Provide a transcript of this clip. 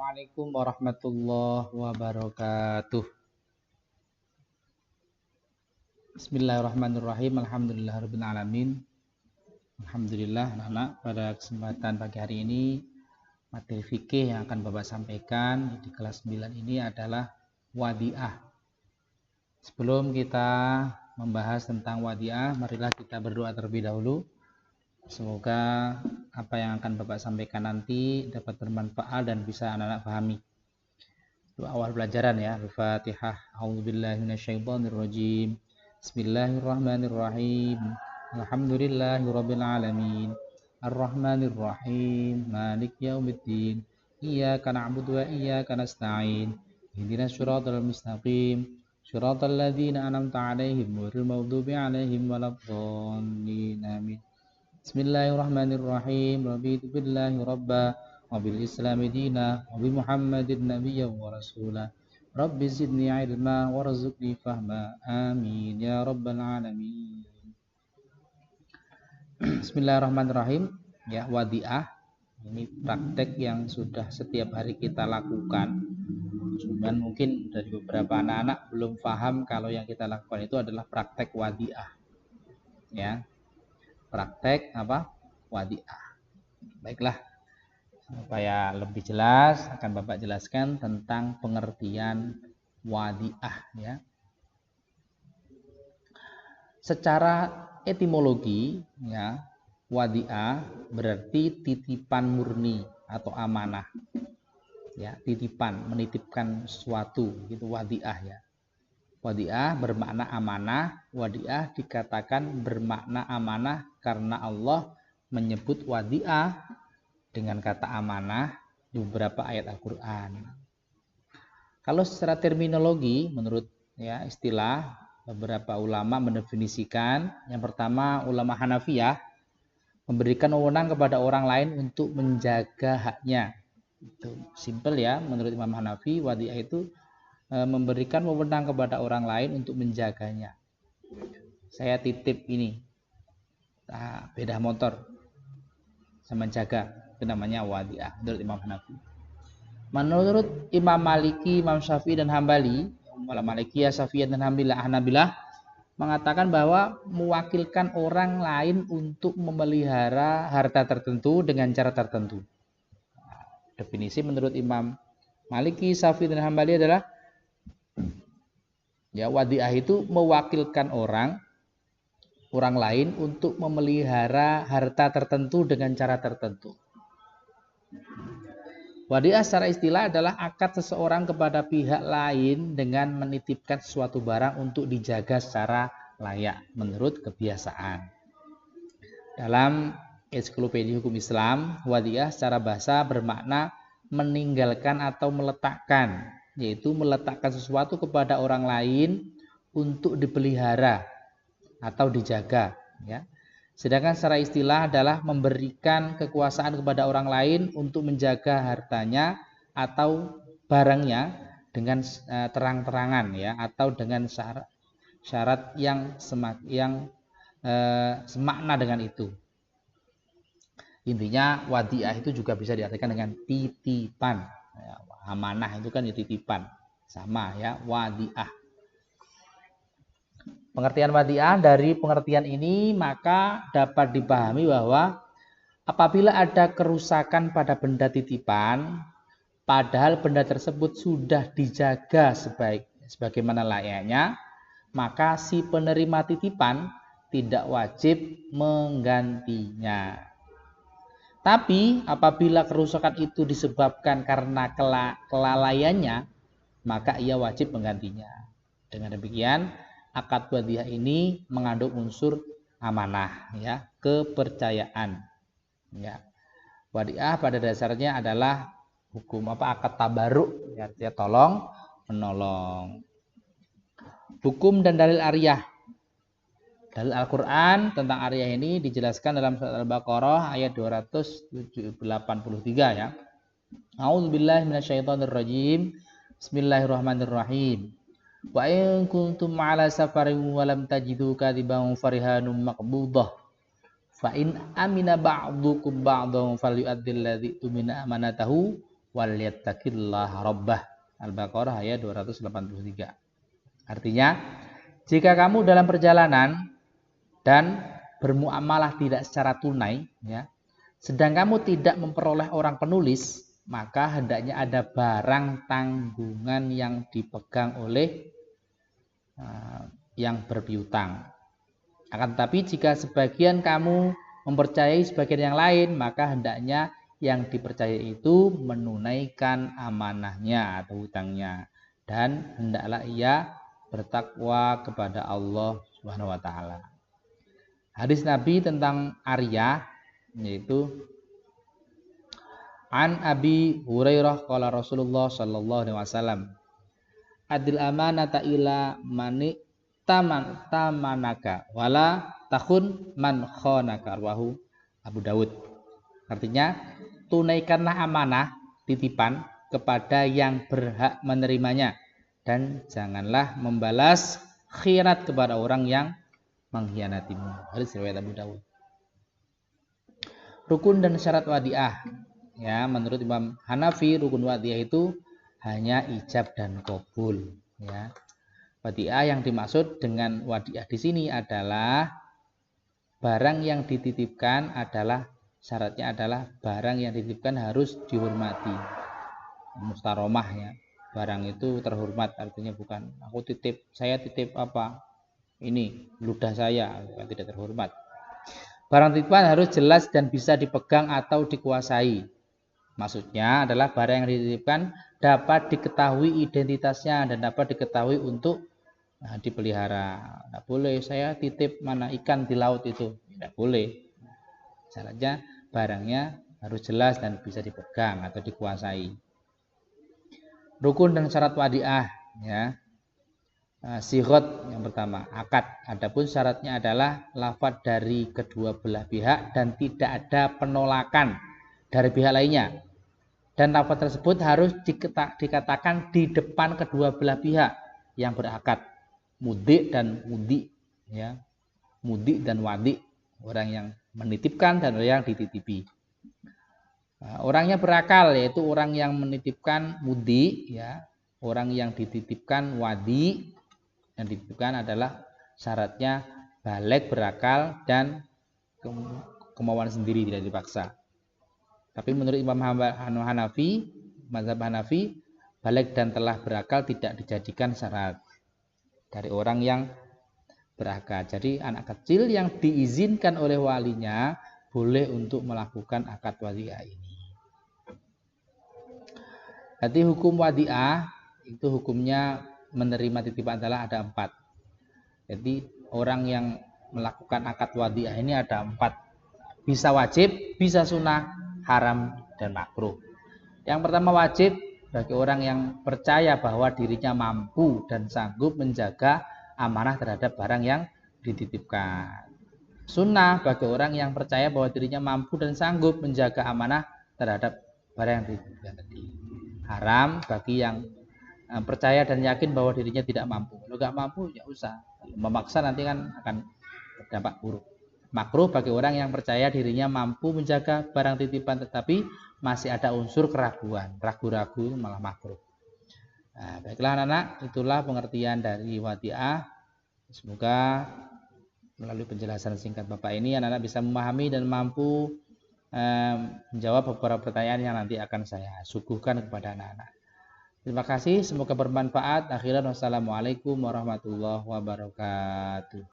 Assalamualaikum warahmatullahi wabarakatuh. Bismillahirrahmanirrahim. Alhamdulillahirabbil alamin. Alhamdulillah, anak-anak, pada kesempatan pagi hari ini materi fikih yang akan Bapak sampaikan di kelas 9 ini adalah wadi'ah. Sebelum kita membahas tentang wadi'ah, marilah kita berdoa terlebih dahulu. Semoga apa yang akan Bapak sampaikan nanti dapat bermanfaat dan bisa anak-anak pahami. Doa awal pelajaran ya. Al-Fatihah. A'udzubillahi minasyaitonirrajim. Bismillahirrahmanirrahim. Alhamdulillahirabbil alamin. Arrahmanirrahim. Maliki yaumiddin. Iyyaka na'budu wa iyyaka nasta'in. Ihdinas siratal mustaqim. Siratal ladzina an'amta 'alaihim ghairil maghdubi 'alaihim waladdallin. Amin. Bismillahirrahmanirrahim. Raditu billahi rabba wa bil islami dina wa bi Muhammadin nabiyyan wa rasula. Rabbi zidni ilma warzuqni fahma. Amin ya rabbal alamin. Bismillahirrahmanirrahim. Ya, wadi'ah ini praktek yang sudah setiap hari kita lakukan. Cuman mungkin dari beberapa anak-anak belum paham kalau yang kita lakukan itu adalah praktek wadi'ah. Ya. Praktek apa? Wadi'ah. Baiklah, supaya lebih jelas akan Bapak jelaskan tentang pengertian wadi'ah ya. Secara etimologi ya, wadi'ah berarti titipan murni atau amanah. Ya, titipan, menitipkan sesuatu gitu wadi'ah ya. Wadi'ah bermakna amanah. Wadi'ah dikatakan bermakna amanah karena Allah menyebut wadi'ah dengan kata amanah di beberapa ayat Al-Quran. Kalau secara terminologi, menurut ya istilah, beberapa ulama mendefinisikan. Yang pertama, ulama Hanafiyah memberikan wewenang kepada orang lain untuk menjaga haknya. Itu simple ya, menurut Imam Hanafi, wadi'ah itu memberikan wewenang kepada orang lain untuk menjaganya. Saya titip ini, beda motor, saya menjaga, itu namanya wadi'ah menurut Imam Hanafi. Menurut Imam Maliki, Imam Syafi'i dan Hambali, Malikiyah, Syafi'iyah dan Hanabilah mengatakan bahwa mewakilkan orang lain untuk memelihara harta tertentu dengan cara tertentu. Definisi menurut Imam Maliki, Syafi'i dan Hambali adalah ya, wadi'ah itu mewakilkan orang lain untuk memelihara harta tertentu dengan cara tertentu. Wadi'ah secara istilah adalah akad seseorang kepada pihak lain dengan menitipkan suatu barang untuk dijaga secara layak menurut kebiasaan. Dalam Ensiklopedia Hukum Islam, wadi'ah secara bahasa bermakna meninggalkan atau meletakkan, yaitu meletakkan sesuatu kepada orang lain untuk dipelihara atau dijaga ya. Sedangkan secara istilah adalah memberikan kekuasaan kepada orang lain untuk menjaga hartanya atau barangnya dengan terang-terangan ya, atau dengan syarat yang semakna dengan itu. Intinya wadi'ah itu juga bisa diartikan dengan titipan ya, amanah itu kan ya titipan, sama ya, wadi'ah. Pengertian wadi'ah, dari pengertian ini maka dapat dipahami bahwa apabila ada kerusakan pada benda titipan, padahal benda tersebut sudah dijaga sebagaimana layaknya, maka si penerima titipan tidak wajib menggantinya. Tapi apabila kerusakan itu disebabkan karena kelalaiannya, maka ia wajib menggantinya. Dengan demikian, akad wadi'ah ini mengandung unsur amanah ya, kepercayaan. Ya. Wadi'ah pada dasarnya adalah hukum akad tabaruk, ya, artinya tolong menolong. Hukum dan dalil ariyah. Dalil Al-Quran tentang ariyah ini dijelaskan dalam surat Al-Baqarah ayat 283 ya. A'udzubillahi minasyaitonirrajim. Bismillahirrahmanirrahim. Wa in kuntum 'ala safarin wa lam tajidu katiban farihanum maqbudah. Fa in amina ba'dukum ba'dahu falyu'addil ladzi tumina amanatahu wal yattaqillaha rabbah. Al-Baqarah ayat 283. Artinya, jika kamu dalam perjalanan dan bermuamalah tidak secara tunai, ya, sedang kamu tidak memperoleh orang penulis, maka hendaknya ada barang tanggungan yang dipegang oleh yang berpiutang. Akan tetapi jika sebagian kamu mempercayai sebagian yang lain, maka hendaknya yang dipercayai itu menunaikan amanahnya atau hutangnya, dan hendaklah ia bertakwa kepada Allah Subhanahu wa taala. Hadis Nabi tentang Arya yaitu An Abi Hurairah qala Rasulullah sallallahu alaihi wasallam adil amanata ila mani tamanaka wala takhun man khonaka rawahu Abu Dawud. Artinya, tunaikanlah amanah titipan kepada yang berhak menerimanya dan janganlah membalas khianat kepada orang yang mengkhianatimu. Hadis riwayat Abu Dawud. Rukun dan syarat wadiah. Ya, menurut Imam Hanafi rukun wadiah itu hanya ijab dan qabul, ya. Wadiah yang dimaksud dengan wadiah di sini adalah barang yang dititipkan adalah syaratnya adalah barang yang dititipkan harus dihormati. Mustaromah, ya. Barang itu terhormat, artinya bukan saya titip apa? Ini ludah saya, tidak terhormat. Barang titipan harus jelas dan bisa dipegang atau dikuasai. Maksudnya adalah barang yang dititipkan dapat diketahui identitasnya dan dapat diketahui untuk dipelihara. Tidak boleh saya titip mana ikan di laut itu, tidak boleh. Syaratnya barangnya harus jelas dan bisa dipegang atau dikuasai. Rukun dan syarat wadiah, ya. Sighot yang pertama, akad. Adapun syaratnya adalah lafadz dari kedua belah pihak dan tidak ada penolakan dari pihak lainnya. Dan lafadz tersebut harus dikatakan di depan kedua belah pihak yang berakad. Mudik dan wudi, ya. Mudik dan wadi, orang yang menitipkan dan orang yang dititipi. Orangnya berakal, yaitu orang yang menitipkan mudi, ya. Orang yang dititipkan wadi. Yang dititipkan adalah syaratnya baligh, berakal, dan kemauan sendiri, tidak dipaksa. Tapi menurut Imam Hanafi, mazhab Hanafi, baligh dan telah berakal tidak dijadikan syarat dari orang yang berakal. Jadi anak kecil yang diizinkan oleh walinya boleh untuk melakukan akad wadiah ini. Jadi hukum wadiah itu hukumnya menerima titipan adalah ada 4. Jadi orang yang melakukan akad wadiah ini ada 4. Bisa wajib, bisa sunnah, haram, dan makruh. Yang pertama wajib bagi orang yang percaya bahwa dirinya mampu dan sanggup menjaga amanah terhadap barang yang dititipkan. Sunnah bagi orang yang percaya bahwa dirinya mampu dan sanggup menjaga amanah terhadap barang yang dititipkan tadi. Haram bagi yang percaya dan yakin bahwa dirinya tidak mampu. Kalau nggak mampu ya usah, memaksa nanti kan akan berdampak buruk. Makruh bagi orang yang percaya dirinya mampu menjaga barang titipan tetapi masih ada unsur keraguan. Ragu-ragu itu malah makruh. Nah, baiklah anak-anak, itulah pengertian dari wadiah. Semoga melalui penjelasan singkat Bapak ini anak-anak bisa memahami dan mampu menjawab beberapa pertanyaan yang nanti akan saya suguhkan kepada anak-anak. Terima kasih, semoga bermanfaat. Akhiran wassalamualaikum warahmatullahi wabarakatuh.